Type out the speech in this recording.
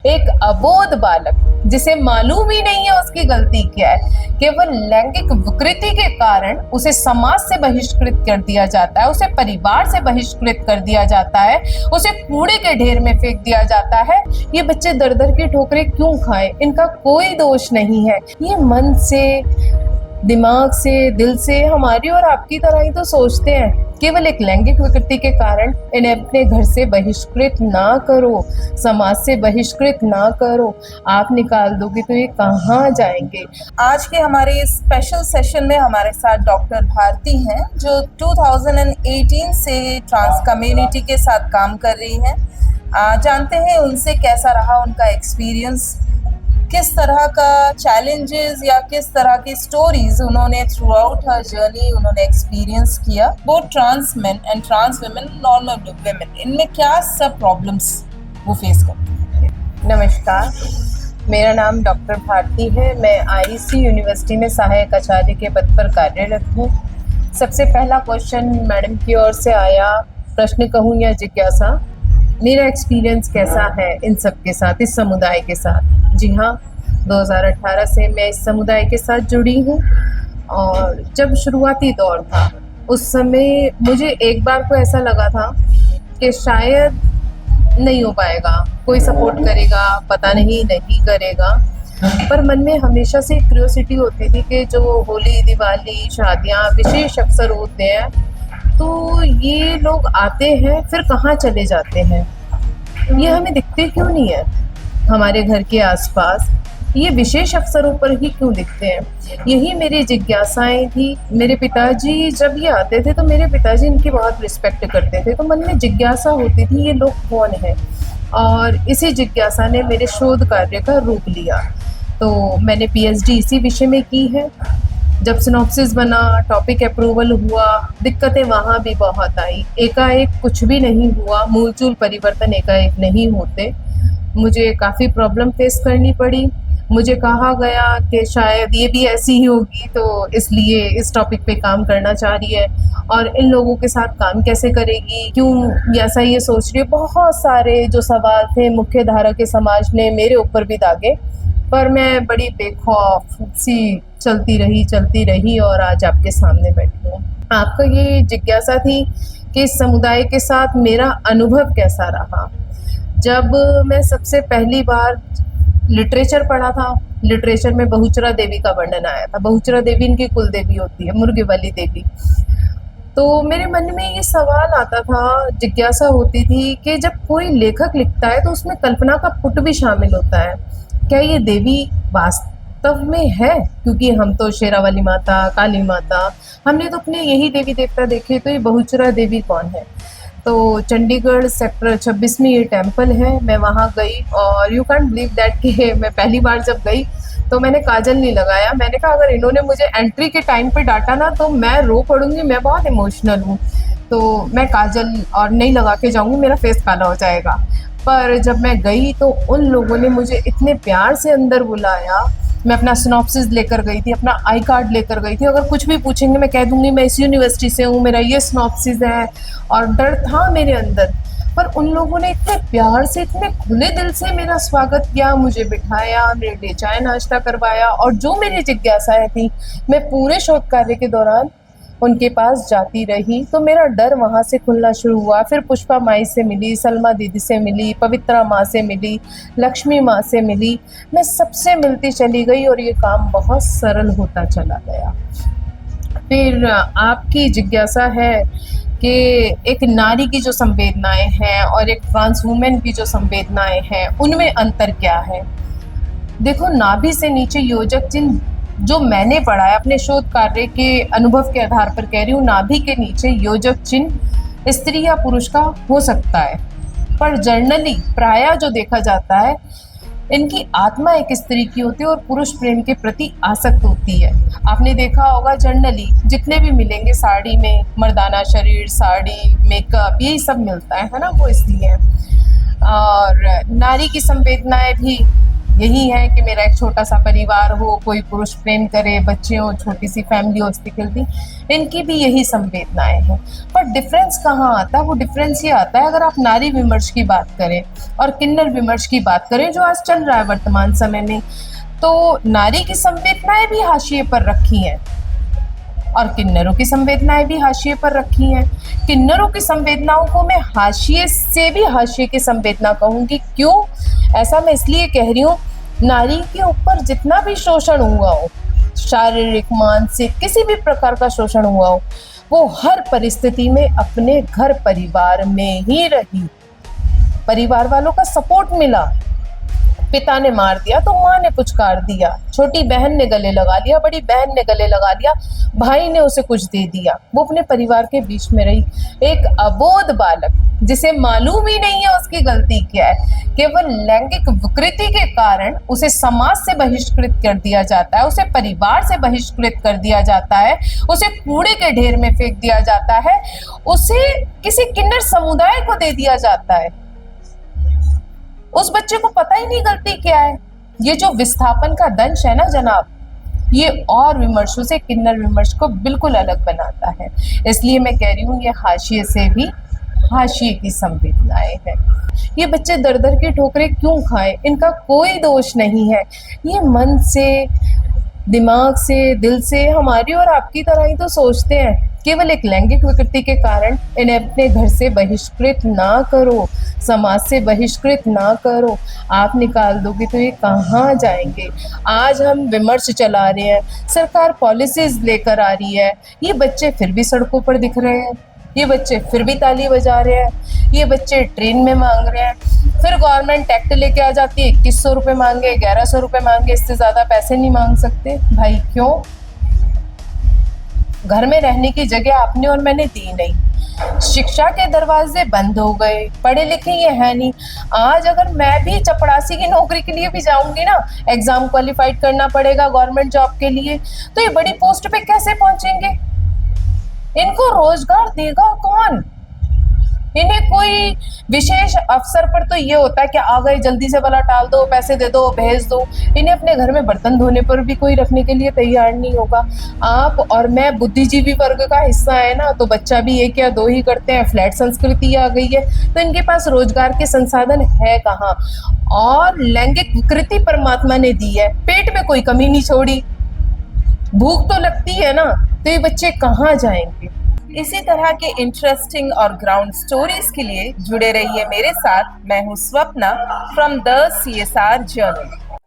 एक अबोध बालक जिसे मालूम ही नहीं है उसकी गलती क्या है, केवल लैंगिक विकृति के कारण उसे समाज से बहिष्कृत कर दिया जाता है, उसे परिवार से बहिष्कृत कर दिया जाता है, उसे कूड़े के ढेर में फेंक दिया जाता है। ये बच्चे दर दर की ठोकरें क्यों खाएं? इनका कोई दोष नहीं है। ये मन से, दिमाग से, दिल से हमारी और आपकी तरह ही तो सोचते हैं। केवल एक लैंगिक विकृति के कारण इन्हें अपने घर से बहिष्कृत ना करो, समाज से बहिष्कृत ना करो। आप निकाल दोगे तो ये कहाँ जाएंगे। आज के हमारे इस स्पेशल सेशन में हमारे साथ डॉक्टर भारती हैं, जो 2018 से ट्रांस कम्युनिटी के साथ काम कर रही हैं। जानते हैं उनसे कैसा रहा उनका एक्सपीरियंस, किस तरह का चैलेंजेस या किस तरह की स्टोरीज उन्होंने थ्रू आउट हर जर्नी उन्होंने एक्सपीरियंस किया। वो trans men and trans women, normal women, इनमें क्या सब प्रॉब्लम्स वो फेस करते हैं। नमस्कार, मेरा नाम डॉक्टर भारती है। मैं आईसी यूनिवर्सिटी में सहायक आचार्य के पद पर कार्यरत हूँ। सबसे पहला क्वेश्चन मैडम की ओर से आया, प्रश्न कहूँ या जिज्ञासा। मेरा एक्सपीरियंस कैसा है इन सब के साथ, इस समुदाय के साथ? जी हाँ, 2018 से मैं इस समुदाय के साथ जुड़ी हूँ और जब शुरुआती दौर था उस समय मुझे एक बार को ऐसा लगा था कि शायद नहीं हो पाएगा, कोई सपोर्ट करेगा, पता नहीं करेगा। पर मन में हमेशा से क्यूरियोसिटी होती थी कि जो होली, दिवाली, शादियाँ, विशेष अवसर होते हैं तो ये लोग आते हैं फिर कहाँ चले जाते हैं, ये हमें दिखते क्यों नहीं है हमारे घर के आसपास, ये विशेष अवसरों पर ही क्यों दिखते हैं। यही मेरी जिज्ञासाएं थी। मेरे पिताजी जब ये आते थे तो मेरे पिताजी इनकी बहुत रिस्पेक्ट करते थे, तो मन में जिज्ञासा होती थी ये लोग कौन हैं। और इसी जिज्ञासा ने मेरे शोध कार्य का रूप लिया। तो मैंने पीएचडी इसी विषय में की है। जब सिनॉप्सिस बना, टॉपिक अप्रूवल हुआ, दिक्कतें वहाँ भी बहुत आई। एकाएक कुछ भी नहीं हुआ, मूलचूल परिवर्तन एकाएक नहीं होते। मुझे काफ़ी प्रॉब्लम फेस करनी पड़ी। मुझे कहा गया कि शायद ये भी ऐसी ही होगी तो इसलिए इस टॉपिक पे काम करना चाह रही है और इन लोगों के साथ काम कैसे करेगी, क्यों ऐसा ये सोच रही है। बहुत सारे जो सवाल थे मुख्य धारा के समाज ने मेरे ऊपर भी दागे, पर मैं बड़ी बेखौफ सी चलती रही और आज आपके सामने बैठी हूँ। आपका ये जिज्ञासा थी कि इस समुदाय के साथ मेरा अनुभव कैसा रहा। जब मैं सबसे पहली बार लिटरेचर पढ़ा था, लिटरेचर में बहुचरा देवी का वर्णन आया था। बहुचरा देवी इनकी कुल देवी होती है, मुर्गेवाली देवी। तो मेरे मन में ये सवाल आता था, जिज्ञासा होती थी कि जब कोई लेखक लिखता है तो उसमें कल्पना का पुट भी शामिल होता है। क्या ये देवी वास्तव में है? क्योंकि हम तो शेरावाली माता, काली माता, हमने तो अपने यही देवी देवता देखे, तो ये बहुचरा देवी कौन है? तो चंडीगढ़ सेक्टर 26 में ये टेम्पल है। मैं वहाँ गई और यू कैंट बिलीव दैट कि मैं पहली बार जब गई तो मैंने काजल नहीं लगाया। मैंने कहा अगर इन्होंने मुझे एंट्री के टाइम पे डांटा ना तो मैं रो पड़ूंगी, मैं बहुत इमोशनल हूँ, तो मैं काजल और नहीं लगा के जाऊँगी, मेरा फेस काला हो जाएगा। पर जब मैं गई तो उन लोगों ने मुझे इतने प्यार से अंदर बुलाया। मैं अपना सिनॉप्सिस लेकर गई थी, अपना आई कार्ड लेकर गई थी। अगर कुछ भी पूछेंगे मैं कह दूंगी मैं इस यूनिवर्सिटी से हूँ, मेरा ये सिनॉप्सिस है। और डर था मेरे अंदर, पर उन लोगों ने इतने प्यार से, इतने खुले दिल से मेरा स्वागत किया, मुझे बिठाया, मेरे लिए चाय नाश्ता करवाया। और जो मेरी जिज्ञासाएं थी मैं पूरे शोध कार्य के दौरान उनके पास जाती रही। तो मेरा डर वहाँ से खुलना शुरू हुआ। फिर पुष्पा माई से मिली, सलमा दीदी से मिली, पवित्रा माँ से मिली, लक्ष्मी माँ से मिली। मैं सबसे मिलती चली गई और ये काम बहुत सरल होता चला गया। फिर आपकी जिज्ञासा है कि एक नारी की जो संवेदनाएं हैं और एक ट्रांस वुमेन की जो संवेदनाएं हैं उनमें अंतर क्या है। देखो, नाभि से नीचे योजक चिन्ह जो मैंने पढ़ा है, अपने शोध कार्य के अनुभव के आधार पर कह रही हूँ, नाभि के नीचे योजक चिन्ह स्त्री या पुरुष का हो सकता है, पर जर्नली प्रायः जो देखा जाता है इनकी आत्मा एक स्त्री की होती है और पुरुष प्रेम के प्रति आसक्त होती है। आपने देखा होगा जर्नली जितने भी मिलेंगे साड़ी में, मर्दाना शरीर, साड़ी, मेकअप, यही सब मिलता है ना, वो इसलिए। और नारी की संवेदनाएं भी यही है कि मेरा एक छोटा सा परिवार हो, कोई पुरुष प्रेम करे, बच्चे हो, छोटी सी फैमिली हो हंसती खेलती, इनकी भी यही संवेदनाएं हैं। पर डिफरेंस कहाँ आता है? वो डिफरेंस ये आता है अगर आप नारी विमर्श की बात करें और किन्नर विमर्श की बात करें जो आज चल रहा है वर्तमान समय में, तो नारी की संवेदनाएं भी हाशिए पर रखी हैं और किन्नरों की संवेदनाएं भी हाशिए पर रखी हैं। किन्नरों की संवेदनाओं को मैं हाशिए से भी हाशिए की संवेदना कहूँगी। क्यों? ऐसा मैं इसलिए कह रही हूँ, नारी के ऊपर जितना भी शोषण हुआ हो, शारीरिक, मानसिक, किसी भी प्रकार का शोषण हुआ हो, वो हर परिस्थिति में अपने घर परिवार में ही रही। परिवार वालों का सपोर्ट मिला। पिता ने मार दिया तो माँ ने पुचकार दिया, छोटी बहन ने गले लगा लिया, बड़ी बहन ने गले लगा लिया, भाई ने उसे कुछ दे दिया। वो अपने परिवार के बीच में रही। एक अबोध बालक जिसे मालूम ही नहीं है उसकी गलती क्या है, केवल लैंगिक विकृति के कारण उसे समाज से बहिष्कृत कर दिया जाता है, उसे परिवार से बहिष्कृत कर दिया जाता है, उसे कूड़े के ढेर में फेंक दिया जाता है, उसे किसी किन्नर समुदाय को दे दिया जाता है। उस बच्चे को पता ही नहीं गलती क्या है। ये जो विस्थापन का दंश है ना जनाब, ये और विमर्शों से किन्नर विमर्श को बिल्कुल अलग बनाता है। इसलिए मैं कह रही हूँ ये हाशिए से भी हाशिए की संवेदनाएं हैं। ये बच्चे दर दर की ठोकरें क्यों खाएं? इनका कोई दोष नहीं है। ये मन से, दिमाग से, दिल से हमारी और आपकी तरह ही तो सोचते हैं। केवल एक लैंगिक विकृति के कारण इन्हें अपने घर से बहिष्कृत ना करो, समाज से बहिष्कृत ना करो। आप निकाल दोगे तो ये कहाँ जाएंगे? आज हम विमर्श चला रहे हैं, सरकार पॉलिसीज लेकर आ रही है, ये बच्चे फिर भी सड़कों पर दिख रहे हैं, ये बच्चे फिर भी ताली बजा रहे हैं, ये बच्चे ट्रेन में मांग रहे हैं, फिर गवर्नमेंट एक्ट लेके आ जाती है, 2100 रुपये मांगे, 1100 रुपये मांगे, इससे ज़्यादा पैसे नहीं मांग सकते। भाई क्यों? घर में रहने की जगह आपने और मैंने दी नहीं, शिक्षा के दरवाजे बंद हो गए, पढ़े लिखे ये है नहीं। आज अगर मैं भी चपड़ासी की नौकरी के लिए भी जाऊंगी ना, एग्जाम क्वालिफाइड करना पड़ेगा गवर्नमेंट जॉब के लिए, तो ये बड़ी पोस्ट पे कैसे पहुंचेंगे? इनको रोजगार देगा कौन? इन्हें कोई विशेष अवसर पर तो ये होता है कि आ गए, जल्दी से भला टाल दो, पैसे दे दो, भेज दो। इन्हें अपने घर में बर्तन धोने पर भी कोई रखने के लिए तैयार नहीं होगा। आप और मैं बुद्धिजीवी वर्ग का हिस्सा है ना, तो बच्चा भी एक या दो ही करते हैं। फ्लैट संस्कृति आ गई है, तो इनके पास रोजगार के संसाधन है कहाँ? और लैंगिक विकृति परमात्मा ने दी है, पेट में कोई कमी नहीं छोड़ी, भूख तो लगती है ना, तो ये बच्चे कहाँ जाएंगे? इसी तरह के इंटरेस्टिंग और ग्राउंड स्टोरीज के लिए जुड़े रहिए मेरे साथ। मैं हूँ Swapna from the CSR journal.